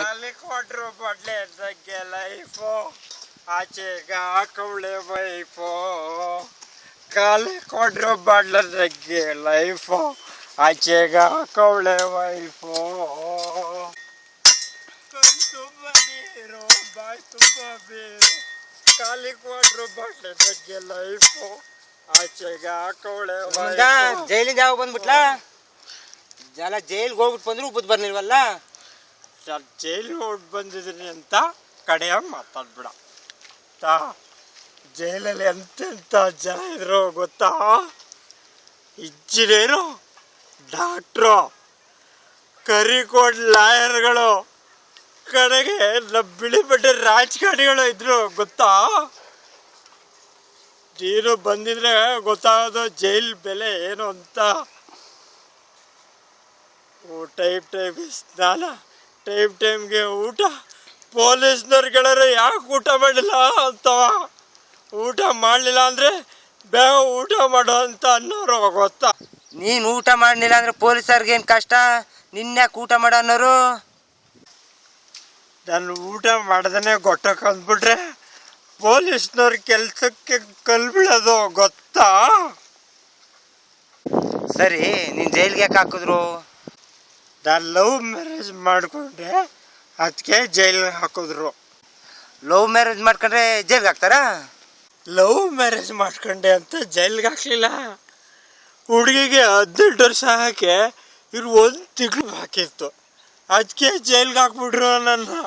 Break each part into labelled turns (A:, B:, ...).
A: ಖಾಲಿ ಕೊಟ್ರು ಬಡ್ಲೆ ಬಗ್ಗೆ ಲೈಫು ಆಚೆಗ ಹಾಕವಳೆ ವೈಫು ಖಾಲಿ ಕೊಟ್ರು ಬಡ್ಲೆ ಬಗ್ಗೆ ಲೈಫು ಆಚೆಗ ಹಾಕವಳೆ ವೈಫು ಕಣ್ ತುಂಬ ನೀರು ಬಾಯ್ ತುಂಬ ಬೇರು ಖಾಲಿ ಕೊಟ್ರು ಬಡ್ಲೆ ಬಗ್ಗೆ ಲೈಫು ಆಚೆಗ ಹಾಕವಳೆ
B: ಜೈಲಿಂದ ಯಾವ ಬಂದ್ಬಿಟ್ಲಾ ಜಲ ಜೈಲ್ಗೆ ಹೋಗ್ಬಿಟ್ಟು ಬಂದ್ರು ಬುದ್ಧಿ ಬರ್ಲಿಲ್ವಲ್ಲ
A: ಜೈಲಿಗೆ ಹೋಗಿ ಬಂದಿದ್ದೀನಿ ಅಂತ ಕಡೆಯಾಗಿ ಮಾತಾಡ್ಬಿಡ ಜೈಲಲ್ಲಿ ಎಂತೆಂಥ ಜನ ಇದ್ರು ಗೊತ್ತಾ ಇಂಜಿನಿಯರು ಡಾಕ್ಟ್ರು ಕರಿಕೋಡ್ ಲಾಯರ್ಗಳು ಕಡೆಗೆ ಬಿಳಿ ಬಟ್ಟೆ ರಾಜಕಾರಣಿಗಳು ಇದ್ರು ಗೊತ್ತಾ ನೀನು ಬಂದಿದ್ರೆ ಗೊತ್ತಾಗೋದು ಜೈಲ್ ಬೆಲೆ ಏನು ಅಂತ ಟೈಮ್ಗೆ ಸ್ನಾನ ಟೈಮ್ಗೆ ಊಟ ಪೊಲೀಸ್ನವ್ರು ಯಾಕೆ ಊಟ ಮಾಡಿಲ್ಲ ಅಂತವ ಊಟ ಮಾಡಲಿಲ್ಲ ಅಂದರೆ ಬೇಗ ಊಟ ಮಾಡೋ ಅಂತ ಅನ್ನೋರು ಗೊತ್ತಾ
B: ನೀನು ಊಟ ಮಾಡಲಿಲ್ಲ ಅಂದ್ರೆ ಪೊಲೀಸರ್ಗೆ ಏನು ಕಷ್ಟ ನಿನ್ಯಾಕೆ ಊಟ ಮಾಡೋ ಅನ್ನೋರು
A: ನಾನು ಊಟ ಮಾಡ್ದೇ ಗೊಟ್ಟಕ್ಕೆ ಅಂದ್ಬಿಟ್ರೆ ಪೊಲೀಸ್ನವ್ರ ಕೆಲಸಕ್ಕೆ ಕಲ್ಬಿಡೋದು ಗೊತ್ತಾ
B: ಸರಿ ನೀನು ಜೈಲಿಗೆ ಯಾಕೆ ಹಾಕಿದ್ರು
A: ನಾನು ಲವ್ ಮ್ಯಾರೇಜ್ ಮಾಡಿಕೊಂಡೆ ಅದಕ್ಕೆ ಜೈಲಿಗೆ ಹಾಕಿದ್ರು
B: ಲವ್ ಮ್ಯಾರೇಜ್ ಮಾಡ್ಕೊಂಡ್ರೆ ಜೈಲ್ಗೆ ಹಾಕ್ತಾರಾ
A: ಲವ್ ಮ್ಯಾರೇಜ್ ಮಾಡ್ಕೊಂಡೆ ಅಂತ ಜೈಲಿಗೆ ಹಾಕಲಿಲ್ಲ ಹುಡುಗಿಗೆ 18 ವರ್ಷ ಹಾಕಿ ಇವ್ರು 1 ತಿಂಗಳು ಹಾಕಿತ್ತು ಅದಕ್ಕೆ ಜೈಲಿಗೆ ಹಾಕ್ಬಿಟ್ರು ನನ್ನ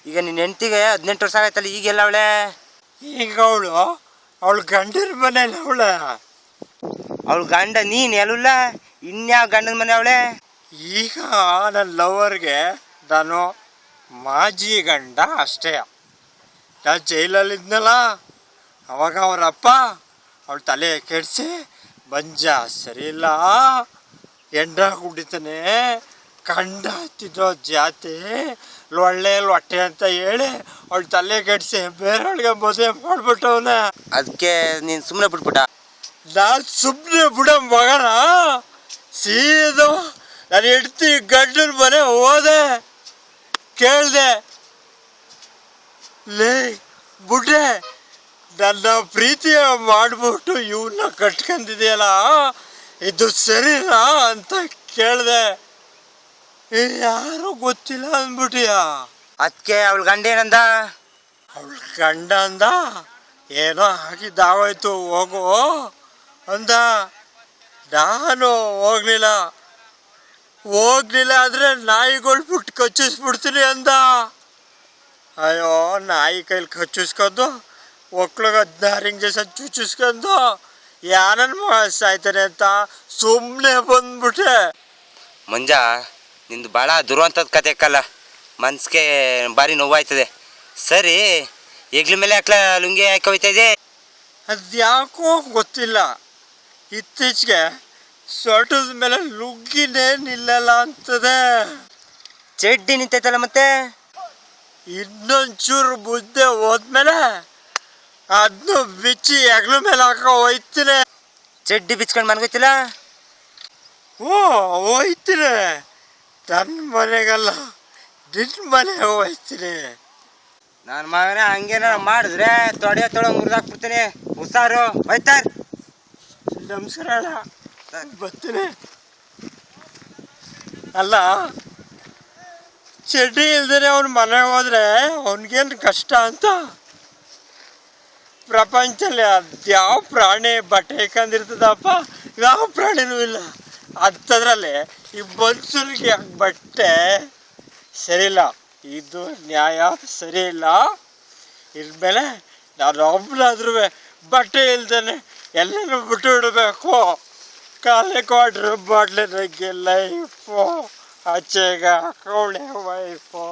B: ಈಗ ನಿನ್ನ ಹೆಂಡ್ತಿಗೆ 18 ವರ್ಷ ಆಗೈತಲ್ಲ ಈಗೆಲ್ಲ ಅವಳೆ
A: ಈಗ ಅವಳು ಗಂಡನ ಮನೇಲಿ
B: ಅವಳು ಗಂಡ ನೀನು ಎಲ್ಲಲ್ಲ ಇನ್ಯಾವ ಗಂಡನ ಮನೆ ಅವಳೆ
A: ಈಗ ನನ್ನ ಲವರ್ಗೆ ನಾನು ಮಾಜಿ ಗಂಡ ಅಷ್ಟೇ ನಾನು ಜೈಲಲ್ಲಿದ್ನಲ್ಲ ಅವಾಗ ಅವರಪ್ಪ ಅವಳು ತಲೆ ಕೆಡಿಸಿ ಬಂಜ ಸರಿ ಇಲ್ಲ ಎಂಡ ಕುಡಿತಾನೆ ಕಂಡ ಹತ್ತಿದ್ದೋ ಜಾತಿ ಒಳ್ಳೆ ಹೊಟ್ಟೆ ಅಂತ ಹೇಳಿ ಅವಳು ತಲೆ ಕೆಡಿಸಿ ಬೇರೆಯವ್ಳಿಗೆ ಮದುವೆ ಮಾಡ್ಬಿಟ್ಟವನ
B: ಅದಕ್ಕೆ ನೀನು ಸುಮ್ಮನೆ ಬಿಟ್ಬಿಟ್ಟ
A: ನಾನು ಸುಮ್ಮನೆ ಬಿಡ ಮಗನ ಸೀದಾ ನಾನು ಹೆಂಡ್ತಿ ಗಂಡನ ಮನೆ ಹೋದೆ ಕೇಳಿದೆ ಲೇ ಬಿಡ್ರೆ ನನ್ನ ಪ್ರೀತಿಯ ಮಾಡಿಬಿಟ್ಟು ಇವನ್ನ ಕಟ್ಕೊಂಡಿದೆಯಲ್ಲ ಇದು ಸರಿನಾ ಅಂತ ಕೇಳಿದೆ ಯಾರೂ ಗೊತ್ತಿಲ್ಲ ಅಂದ್ಬಿಟ್ಟಿಯ
B: ಅದಕ್ಕೆ ಅವಳ ಗಂಡ ಏನಂದ
A: ಅವಳ ಗಂಡ ಅಂದ ಏನೋ ಆಗಿದ್ದಾಗೋಯ್ತು ಹೋಗು ಅಂದ ನಾನು ಹೋಗ್ಲಿಲ್ಲ ಅಂದರೆ ನಾಯಿಗಳು ಬಿಟ್ಟು ಕಚ್ಚಿಸ್ಬಿಡ್ತೀನಿ ಅಂದ ಅಯ್ಯೋ ನಾಯಿ ಕೈಲಿ ಕಚ್ಚಿಸ್ಕೊಂಡು ಒಕ್ಳಿಗೆ 16 ಇಂಜೆಕ್ಷನ್ ಚುಚ್ಚಿಸ್ಕೊಂಡು ಯಾರನ್ನು ಸಾಯ್ತಾನೆ ಅಂತ ಸುಮ್ಮನೆ ಬಂದ್ಬಿಟ್ಟೆ
B: ಮಂಜ ನಿಂದು ಭಾಳ ದುರಂಥದ್ದು ಕತೆ ಅಕ್ಕಲ್ಲ ಮನ್ಸಿಗೆ ಭಾರಿ ನೋವಾಯ್ತದೆ ಸರಿ ಹೆಗ್ಲ ಮೇಲೆ ಹಾಕ್ಲ ಲುಂಗಿ ಹಾಕಿ ಹೋಯ್ತಾ ಇದೆ
A: ಅದು ಯಾಕೋ ಗೊತ್ತಿಲ್ಲ ಇತ್ತೀಚೆಗೆ ಸೊಟದ ಮೇಲೆ ಲುಗ್ಗಿನೇ ನಿಲ್ಲಲ್ಲ ಅಂತದೆ
B: ಚಡ್ಡಿ ನಿಂತೈತಲ್ಲ ಮತ್ತೆ
A: ಇನ್ನೊಂಚೂರು ಮುದ್ದೆ ಹೋದ್ಮೇಲೆ ಅದನ್ನು ಬಿಚ್ಚಿ ಹೆಗ್ಲ ಮೇಲೆ ಹಾಕೋ ಹೋಯ್ತೀನಿ
B: ಚಡ್ಡಿ ಬಿಚ್ಕೊಂಡು ಮನ್ಗೋಯ್ತಿಲ್ಲ
A: ಹೋಯ್ತೀನಿ ನನ್ನ ಮನೆಗಲ್ಲ ನಿನ್ನ ಮನೆಗೆ ಹೋಯ್ತೀನಿ
B: ನನ್ನ ಮಗನ ಹಂಗೇನಾರ ಮಾಡಿದ್ರೆ ತೊಡೆ ಮುರಿದಾಕ್ಬಿಡ್ತೀನಿ ಹುಷಾರು ಹೋಯ್ತಾರ
A: ನಮಸ್ಕಾರ ಬರ್ತೀನಿ ಅಲ್ಲ ಚಡ್ಡಿ ಇಲ್ದೇ ಅವ್ನ ಮನೆಗೆ ಹೋದ್ರೆ ಅವನಿಗೇನು ಕಷ್ಟ ಅಂತ ಪ್ರಪಂಚದಲ್ಲಿ ಅದ್ಯಾವ ಪ್ರಾಣಿ ಬಟ್ಟೆ ಇಕ್ಕಂದಿರ್ತದಪ್ಪ ಯಾವ ಪ್ರಾಣಿನೂ ಇಲ್ಲ ಅಂಥದ್ರಲ್ಲಿ ಈ ಮನುಷ್ಯನಿಗೆ ಯಾಕೆ ಬಟ್ಟೆ ಸರಿಯಿಲ್ಲ ಇದು ನ್ಯಾಯ ಸರಿ ಇಲ್ಲ ಇನ್ಮೇಲೆ ನಾನು ಒಬ್ಬನಾದ್ರೂ ಬಟ್ಟೆ ಇಲ್ದೇ ಎಲ್ಲನೂ ಬಿಟ್ಟು ಬಿಡಬೇಕು ಖಾಲಿ ಕೊಟ್ರು ಬಾಟ್ಲಿ ಲೈಫು ಆಚೆಗ ಹಾಕವಳೆ ವೈಫು